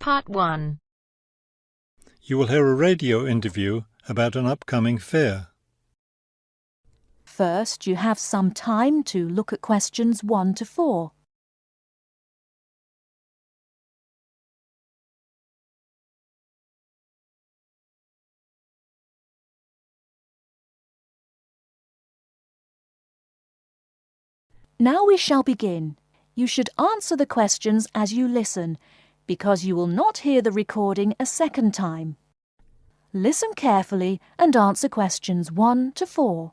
Part 1. You will hear a radio interview about an upcoming fair. First, you have some time to look at questions 1 to 4. Now we shall begin. You should answer the questions as you listen, because you will not hear the recording a second time. Listen carefully and answer questions 1 to 4.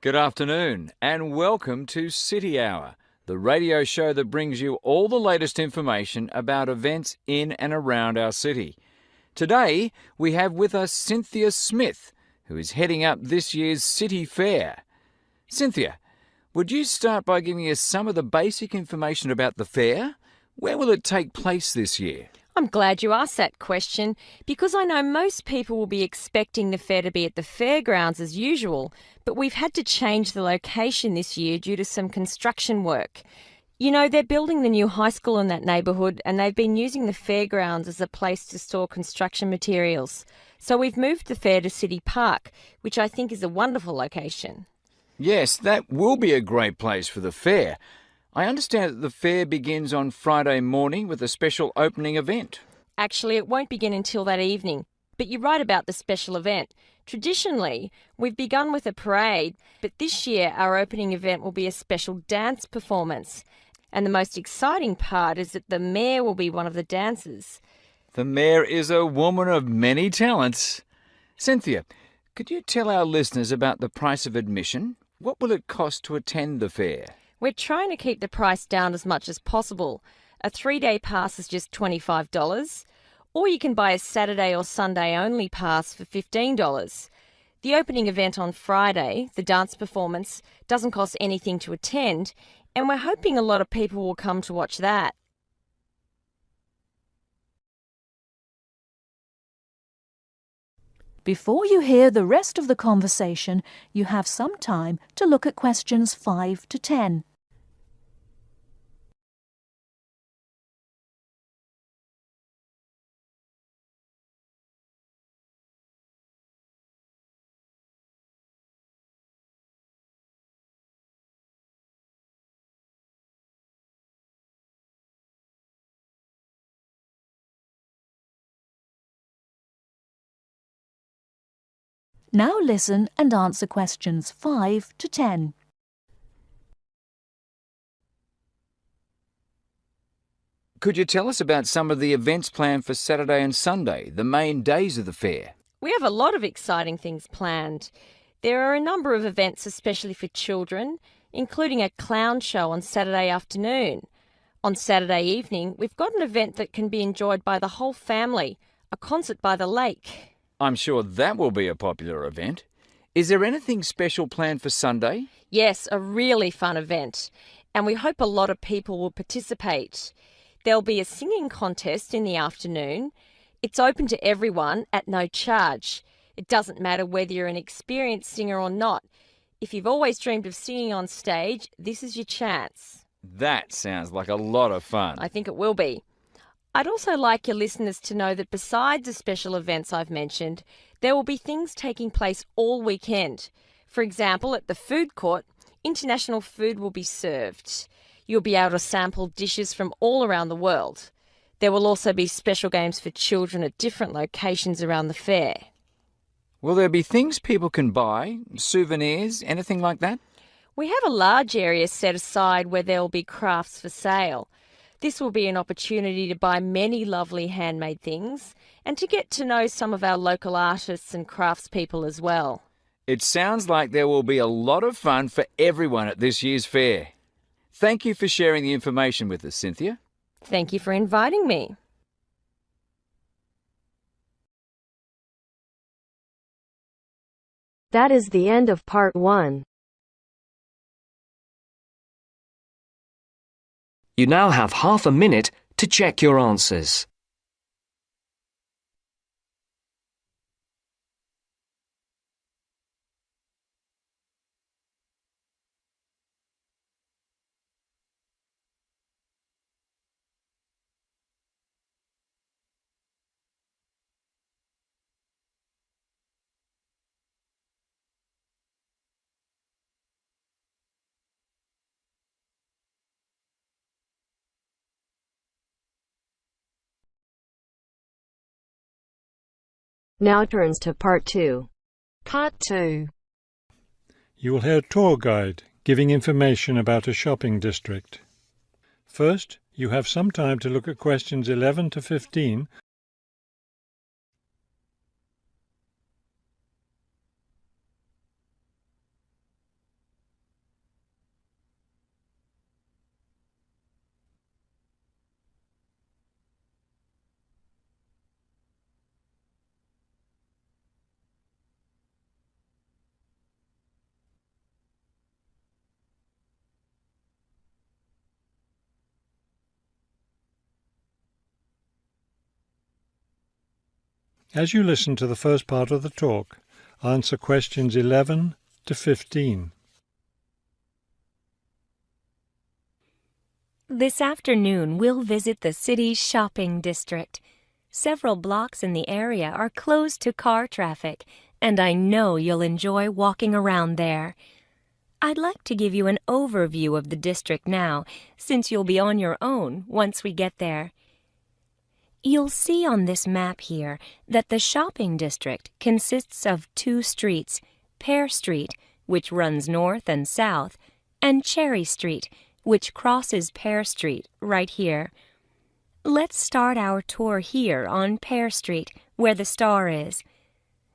Good afternoon and welcome to City Hour, the radio show that brings you all the latest information about events in and around our city. Today we have with us Cynthia Smith, who is heading up this year's City Fair. Cynthia, would you start by giving us some of the basic information about the fair? Where will it take place this year? I'm glad you asked that question because I know most people will be expecting the fair to be at the fairgrounds as usual, but we've had to change the location this year due to some construction work. You know, they're building the new high school in that neighbourhood and they've been using the fairgrounds as a place to store construction materials. So we've moved the fair to City Park, which I think is a wonderful location. Yes, that will be a great place for the fair. I understand that the fair begins on Friday morning with a special opening event. Actually, it won't begin until that evening, but you're right about the special event. Traditionally, we've begun with a parade, but this year our opening event will be a special dance performance. And the most exciting part is that the mayor will be one of the dancers. The mayor is a woman of many talents. Cynthia, could you tell our listeners about the price of admission? What will it cost to attend the fair? We're trying to keep the price down as much as possible. A 3-day pass is just $25, or you can buy a Saturday or Sunday only pass for $15. The opening event on Friday, the dance performance, doesn't cost anything to attend, and we're hoping a lot of people will come to watch that. Before you hear the rest of the conversation, you have some time to look at questions 5 to 10. Now listen and answer questions 5 to 10. Could you tell us about some of the events planned for Saturday and Sunday, the main days of the fair? We have a lot of exciting things planned. There are a number of events especially for children, including a clown show on Saturday afternoon. On Saturday evening, we've got an event that can be enjoyed by the whole family, a concert by the lake. I'm sure that will be a popular event. Is there anything special planned for Sunday? Yes, a really fun event, and we hope a lot of people will participate. There'll be a singing contest in the afternoon. It's open to everyone at no charge. It doesn't matter whether you're an experienced singer or not. If you've always dreamed of singing on stage, this is your chance. That sounds like a lot of fun. I think it will be. I'd also like your listeners to know that besides the special events I've mentioned, there will be things taking place all weekend. For example, at the food court, international food will be served. You'll be able to sample dishes from all around the world. There will also be special games for children at different locations around the fair. Will there be things people can buy, souvenirs, anything like that? We have a large area set aside where there will be crafts for sale. This will be an opportunity to buy many lovely handmade things and to get to know some of our local artists and craftspeople as well. It sounds like there will be a lot of fun for everyone at this year's fair. Thank you for sharing the information with us, Cynthia. Thank you for inviting me. That is the end of part 1. You now have half a minute to check your answers. Now turns to Part 2. Part 2. You will hear a tour guide giving information about a shopping district. First, you have some time to look at questions 11 to 15. As you listen to the first part of the talk, answer questions 11 to 15. This afternoon, we'll visit the city's shopping district. Several blocks in the area are closed to car traffic, and I know you'll enjoy walking around there. I'd like to give you an overview of the district now, since you'll be on your own once we get there. You'll see on this map here that the shopping district consists of two streets, Pear Street, which runs north and south, and Cherry Street, which crosses Pear Street right here. Let's start our tour here on Pear Street, where the star is.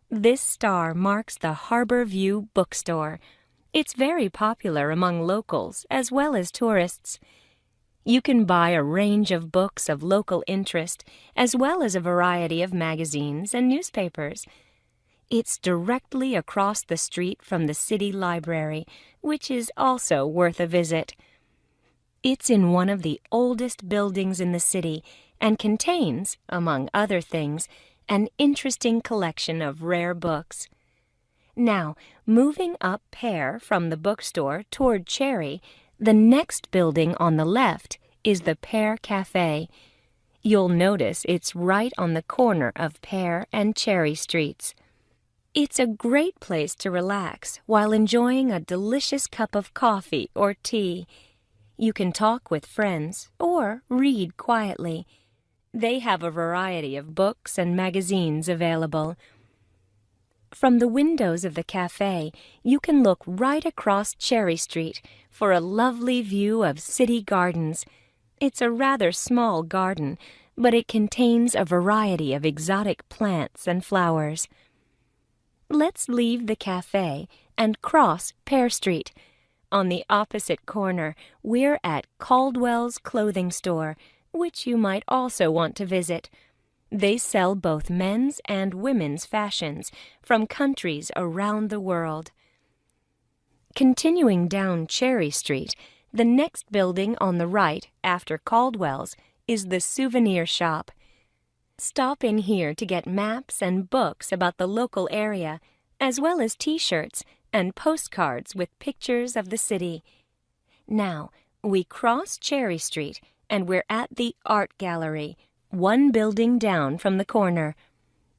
This star marks the Harbor View Bookstore. It's very popular among locals as well as tourists. You can buy a range of books of local interest, as well as a variety of magazines and newspapers. It's directly across the street from the city library, which is also worth a visit. It's in one of the oldest buildings in the city and contains, among other things, an interesting collection of rare books. Now, moving up Pear from the bookstore toward Cherry, the next building on the left is the Pear Cafe. You'll notice it's right on the corner of Pear and Cherry Streets. It's a great place to relax while enjoying a delicious cup of coffee or tea. You can talk with friends or read quietly. They have a variety of books and magazines available. From the windows of the cafe, you can look right across Cherry Street for a lovely view of city gardens. It's a rather small garden, but it contains a variety of exotic plants and flowers. Let's leave the cafe and cross Pear Street. On the opposite corner, we're at Caldwell's Clothing Store, which you might also want to visit. They sell both men's and women's fashions from countries around the world. Continuing down Cherry Street, the next building on the right after Caldwell's is the souvenir shop. Stop in here to get maps and books about the local area, as well as T-shirts and postcards with pictures of the city. Now, we cross Cherry Street and we're at the Art Gallery, one building down from the corner.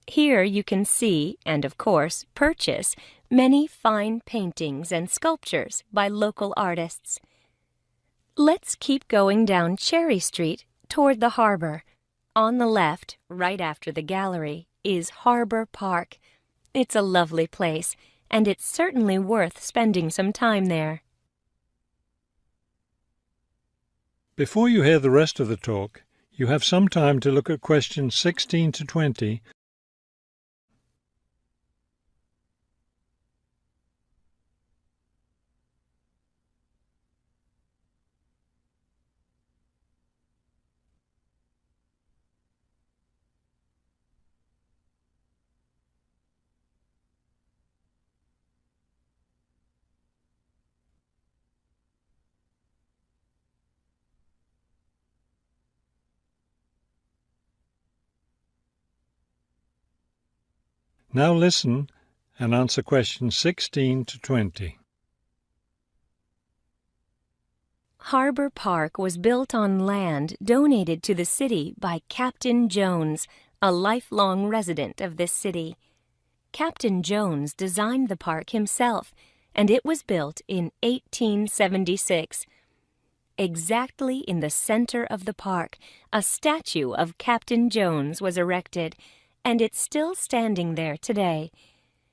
Here you can see, and of course purchase, many fine paintings and sculptures by local artists. Let's keep going down Cherry Street toward the harbor. On the left, right after the gallery, is Harbor Park. It's a lovely place, and it's certainly worth spending some time there. Before you hear the rest of the talk, you have some time to look at questions 16 to 20. Now listen and answer questions 16 to 20. Harbor Park was built on land donated to the city by Captain Jones, a lifelong resident of this city. Captain Jones designed the park himself, and it was built in 1876. Exactly in the center of the park, a statue of Captain Jones was erected, and it's still standing there today.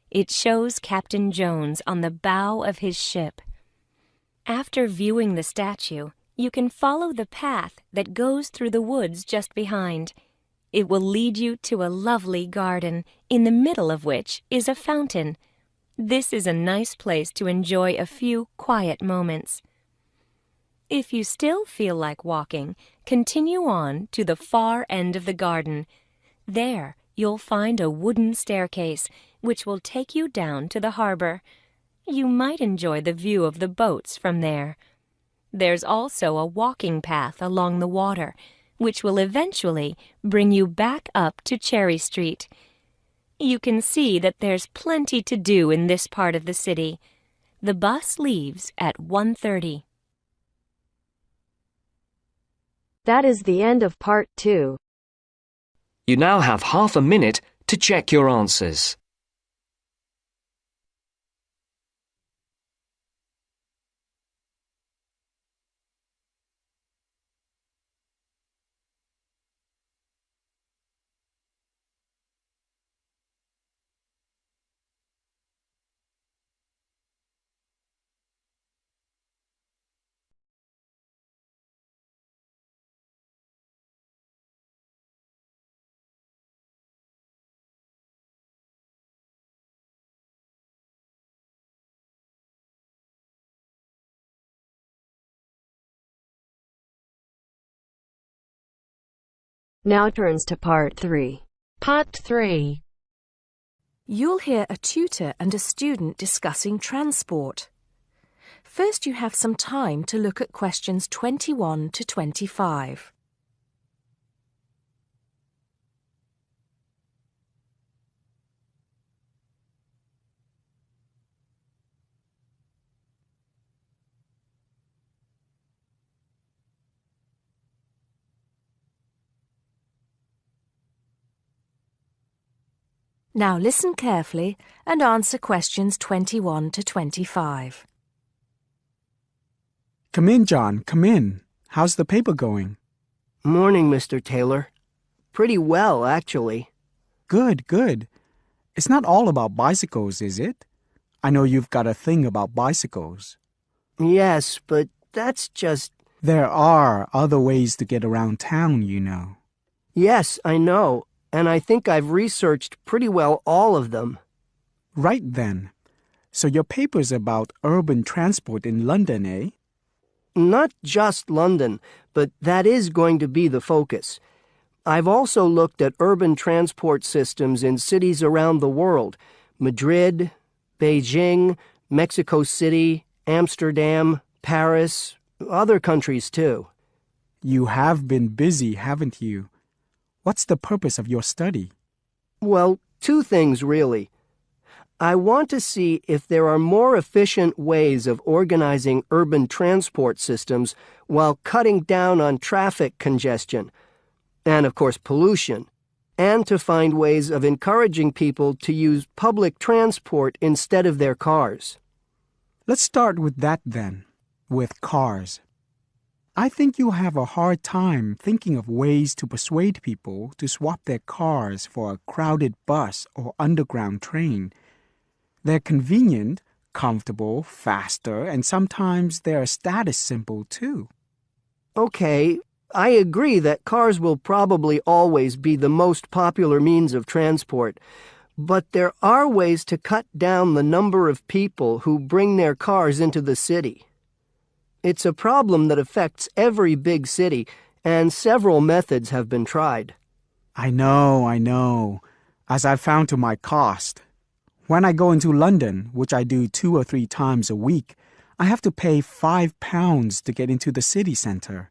It shows Captain Jones on the bow of his ship. After viewing the statue, you can follow the path that goes through the woods just behind. It will lead you to a lovely garden, in the middle of which is a fountain. This is a nice place to enjoy a few quiet moments. If you still feel like walking, continue on to the far end of the garden. There, you'll find a wooden staircase, which will take you down to the harbor. You might enjoy the view of the boats from there. There's also a walking path along the water, which will eventually bring you back up to Cherry Street. You can see that there's plenty to do in this part of the city. The bus leaves at 1:30. That is the end of part 2. You now have half a minute to check your answers. Now turns to part 3. Part 3. You'll hear a tutor and a student discussing transport. First, you have some time to look at questions 21 to 25. Now listen carefully and answer questions 21 to 25. Come in, John, come in. How's the paper going? Morning, Mr. Taylor. Pretty well, actually. Good, good. It's not all about bicycles, is it? I know you've got a thing about bicycles. Yes, but that's just... There are other ways to get around town, you know. Yes, I know, and I think I've researched pretty well all of them. Right then. So your paper's about urban transport in London, eh? Not just London, but that is going to be the focus. I've also looked at urban transport systems in cities around the world. Madrid, Beijing, Mexico City, Amsterdam, Paris, other countries too. You have been busy, haven't you? What's the purpose of your study? Well, two things really. I want to see if there are more efficient ways of organizing urban transport systems while cutting down on traffic congestion, and of course pollution, and to find ways of encouraging people to use public transport instead of their cars. Let's start with that then, with cars. I think you'll have a hard time thinking of ways to persuade people to swap their cars for a crowded bus or underground train. They're convenient, comfortable, faster, and sometimes they're a status symbol too. Okay, I agree that cars will probably always be the most popular means of transport, but there are ways to cut down the number of people who bring their cars into the city. It's a problem that affects every big city, and several methods have been tried. I know, as I've found to my cost. When I go into London, which I do 2 or 3 times a week, I have to pay £5 to get into the city centre.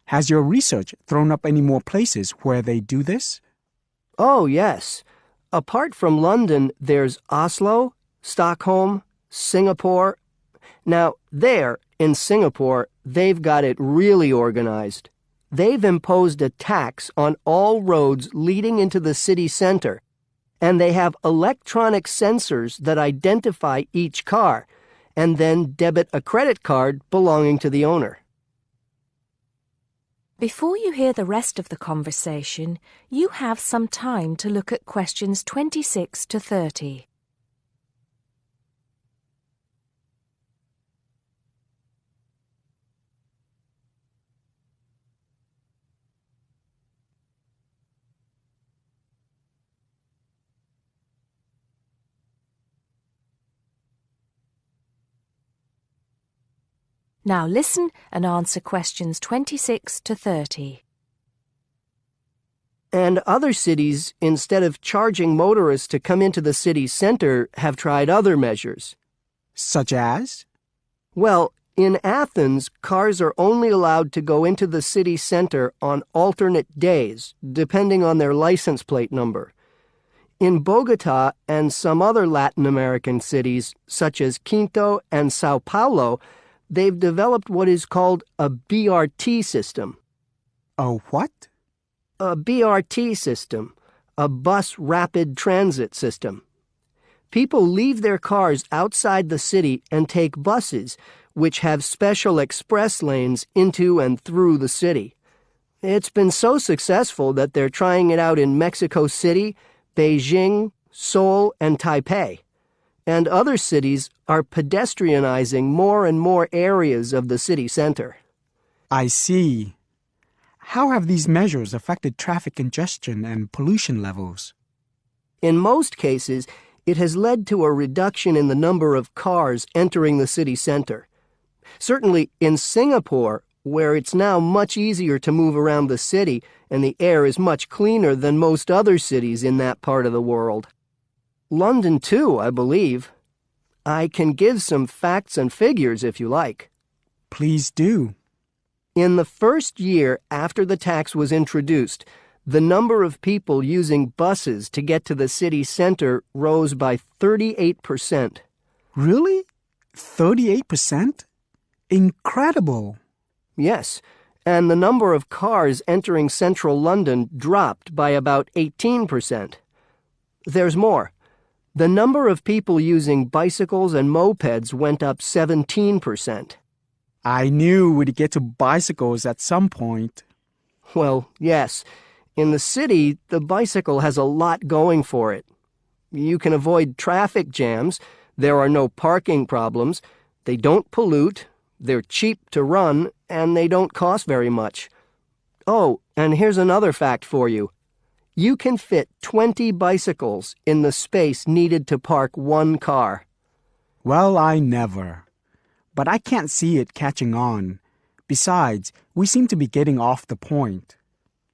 Has your research thrown up any more places where they do this? Oh, yes. Apart from London, there's Oslo, Stockholm, Singapore. Now, there, in Singapore, they've got it really organized. They've imposed a tax on all roads leading into the city center, and they have electronic sensors that identify each car, and then debit a credit card belonging to the owner. Before you hear the rest of the conversation, you have some time to look at questions 26 to 30. Now listen and answer questions 26 to 30. And other cities, instead of charging motorists to come into the city center, have tried other measures. Such as? Well, in Athens, cars are only allowed to go into the city center on alternate days, depending on their license plate number. In Bogota and some other Latin American cities, such as Quito and Sao Paulo, they've developed what is called a BRT system. A what? A BRT system, a bus rapid transit system. People leave their cars outside the city and take buses, which have special express lanes into and through the city. It's been so successful that they're trying it out in Mexico City, Beijing, Seoul, and Taipei. And other cities are pedestrianizing more and more areas of the city center. I see. How have these measures affected traffic congestion and pollution levels? In most cases, it has led to a reduction in the number of cars entering the city center. Certainly in Singapore, where it's now much easier to move around the city and the air is much cleaner than most other cities in that part of the world. London, too, I believe. I can give some facts and figures if you like. Please do. In the first year after the tax was introduced, the number of people using buses to get to the city center rose by 38%. Really? 38%? Incredible! Yes, and the number of cars entering central London dropped by about 18%. There's more. The number of people using bicycles and mopeds went up 17%. I knew we'd get to bicycles at some point. Well, yes. In the city, the bicycle has a lot going for it. You can avoid traffic jams, there are no parking problems, they don't pollute, they're cheap to run, and they don't cost very much. Oh, and here's another fact for you. You can fit 20 bicycles in the space needed to park one car. Well, I never. But I can't see it catching on. Besides, we seem to be getting off the point.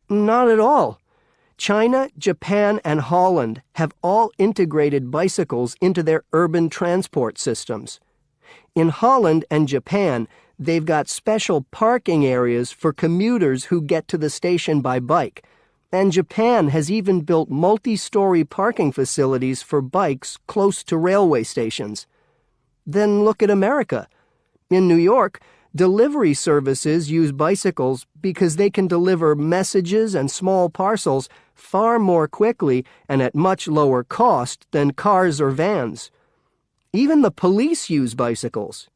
Not at all. China, Japan, and Holland have all integrated bicycles into their urban transport systems. In Holland and Japan, they've got special parking areas for commuters who get to the station by bike. And Japan has even built multi-story parking facilities for bikes close to railway stations. Then look at America. In New York, delivery services use bicycles because they can deliver messages and small parcels far more quickly and at much lower cost than cars or vans. Even the police use bicycles.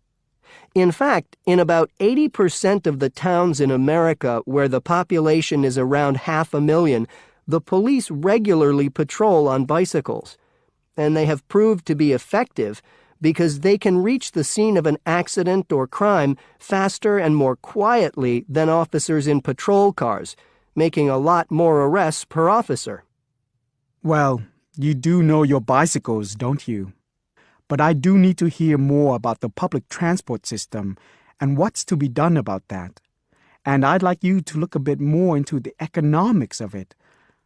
In fact, in about 80% of the towns in America where the population is around 500,000, the police regularly patrol on bicycles. And they have proved to be effective because they can reach the scene of an accident or crime faster and more quietly than officers in patrol cars, making a lot more arrests per officer. Well, you do know your bicycles, don't you? But I do need to hear more about the public transport system and what's to be done about that. And I'd like you to look a bit more into the economics of it,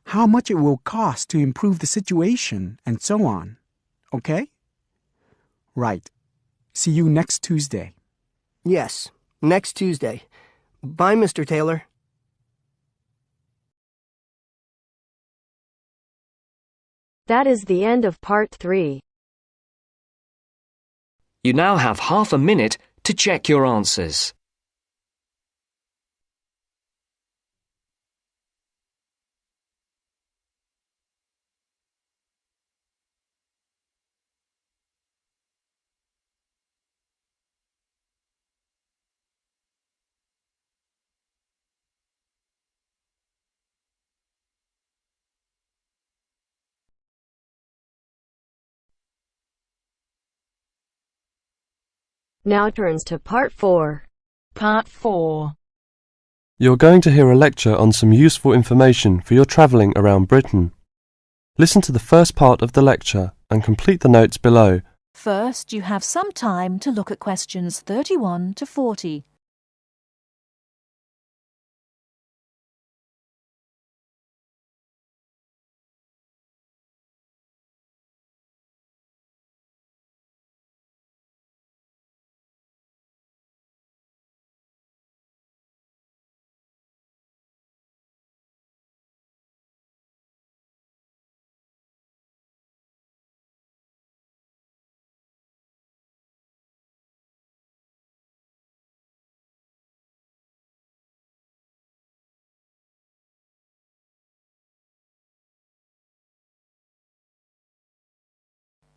how much it will cost to improve the situation, and so on. Okay? Right. See you next Tuesday. Yes, next Tuesday. Bye, Mr. Taylor. That is the end of part 3. You now have half a minute to check your answers. Now turns to Part 4. Part 4. You're going to hear a lecture on some useful information for your travelling around Britain. Listen to the first part of the lecture and complete the notes below. First, you have some time to look at questions 31 to 40.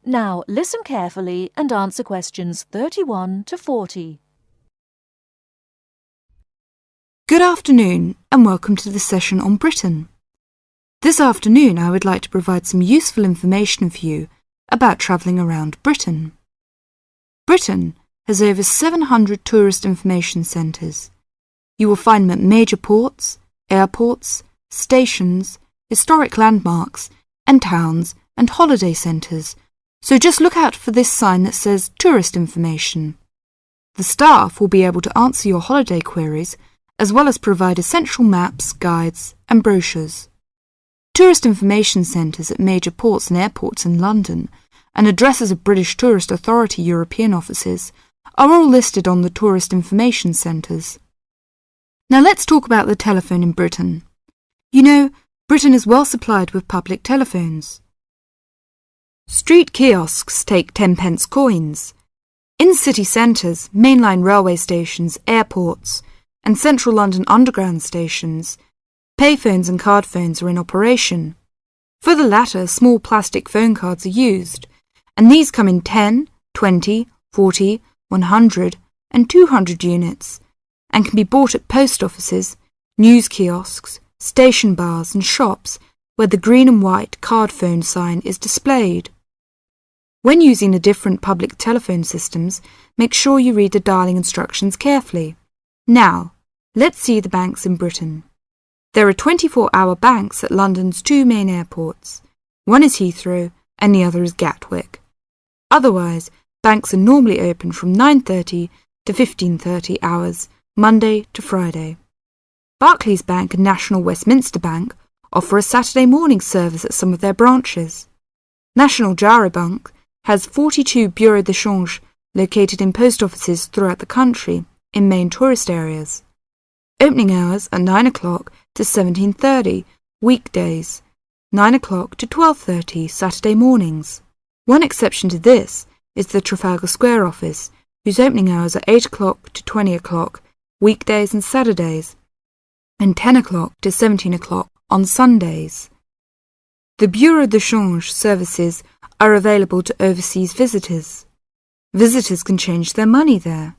Now, listen carefully and answer questions 31 to 40. Good afternoon and welcome to the session on Britain. This afternoon I would like to provide some useful information for you about travelling around Britain. Britain has over 700 tourist information centres. You will find them at major ports, airports, stations, historic landmarks and towns and holiday centres. So just look out for this sign that says Tourist Information. The staff will be able to answer your holiday queries as well as provide essential maps, guides and brochures. Tourist information centres at major ports and airports in London and addresses of British Tourist Authority European offices are all listed on the Tourist Information Centres. Now let's talk about the telephone in Britain. You know, Britain is well supplied with public telephones. Street kiosks take 10-pence coins. In city centres, mainline railway stations, airports, and central London underground stations, payphones and card phones are in operation. For the latter, small plastic phone cards are used, and these come in 10, 20, 40, 100, and 200 units, and can be bought at post offices, news kiosks, station bars, and shops where the green and white card phone sign is displayed. When using the different public telephone systems, make sure you read the dialling instructions carefully. Now, let's see the banks in Britain. There are 24-hour banks at London's two main airports. One is Heathrow and the other is Gatwick. Otherwise, banks are normally open from 9:30 to 15:30 hours, Monday to Friday. Barclays Bank and National Westminster Bank offer a Saturday morning service at some of their branches. National Jaro Bank has 42 bureaux de change located in post offices throughout the country in main tourist areas. Opening hours are 9 o'clock to 17:30 weekdays, 9 o'clock to 12:30 Saturday mornings. One exception to this is the Trafalgar Square office, whose opening hours are 8 o'clock to 20 o'clock weekdays and Saturdays, and 10 o'clock to 17 o'clock on Sundays. The bureau de change services are available to overseas visitors. Visitors can change their money there.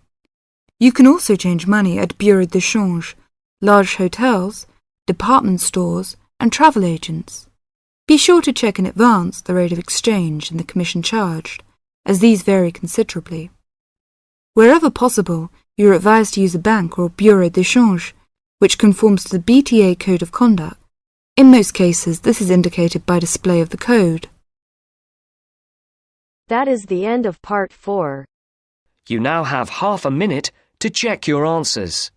You can also change money at bureau de change, large hotels, department stores and travel agents. Be sure to check in advance the rate of exchange and the commission charged, as these vary considerably. Wherever possible, you are advised to use a bank or bureau de change, which conforms to the BTA Code of Conduct. In most cases, this is indicated by display of the code. That is the end of Part 4. You now have half a minute to check your answers.